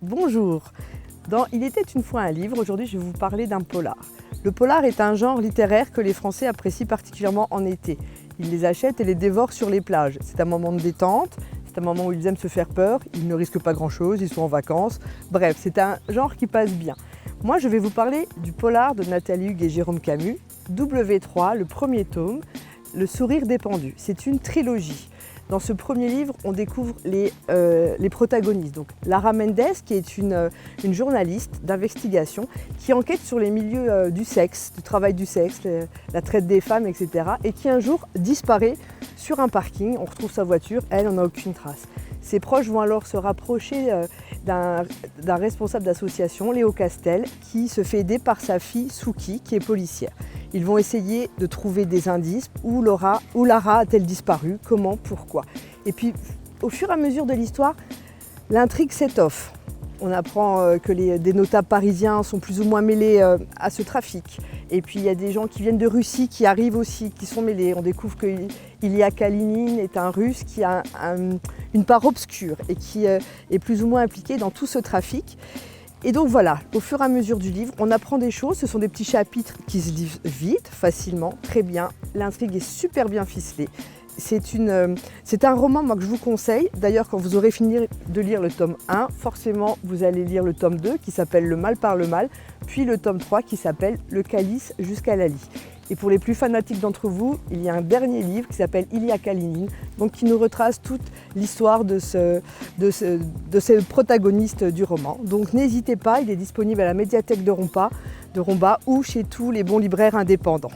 Bonjour. Dans Il était une fois un livre, aujourd'hui je vais vous parler d'un polar. Le polar est un genre littéraire que les Français apprécient particulièrement en été. Ils les achètent et les dévorent sur les plages. C'est un moment de détente, c'est un moment où ils aiment se faire peur, ils ne risquent pas grand-chose, ils sont en vacances. Bref, c'est un genre qui passe bien. Moi je vais vous parler du polar de Nathalie Hugues et Jérôme Camus, W3, le premier tome, Le sourire des pendus. C'est une trilogie. Dans ce premier livre, on découvre les protagonistes. Donc, Lara Mendes, qui est une journaliste d'investigation qui enquête sur les milieux du sexe, du travail du sexe, la traite des femmes, etc. Et qui un jour disparaît sur un parking. On retrouve sa voiture, elle n'en a aucune trace. Ses proches vont alors se rapprocher d'un responsable d'association, Léo Castel, qui se fait aider par sa fille Souki, qui est policière. Ils vont essayer de trouver des indices. Où Lara a-t-elle disparu? Comment? Pourquoi? Et puis, au fur et à mesure de l'histoire, l'intrigue s'étoffe. On apprend que des notables parisiens sont plus ou moins mêlés à ce trafic. Et puis, il y a des gens qui viennent de Russie qui arrivent aussi, qui sont mêlés. On découvre qu'Ilya Kalinin est un Russe qui a une part obscure et qui est plus ou moins impliqué dans tout ce trafic. Et donc voilà, au fur et à mesure du livre, on apprend des choses. Ce sont des petits chapitres qui se lisent vite, facilement, très bien. L'intrigue est super bien ficelée. C'est un roman moi, que je vous conseille. D'ailleurs, quand vous aurez fini de lire le tome 1, forcément, vous allez lire le tome 2 qui s'appelle Le mal par le mal, puis le tome 3 qui s'appelle Le calice jusqu'à la lie. Et pour les plus fanatiques d'entre vous, il y a un dernier livre qui s'appelle Ilya Kalinin, donc qui nous retrace toute l'histoire de ce protagoniste du roman. Donc n'hésitez pas, il est disponible à la médiathèque de Romba ou chez tous les bons libraires indépendants.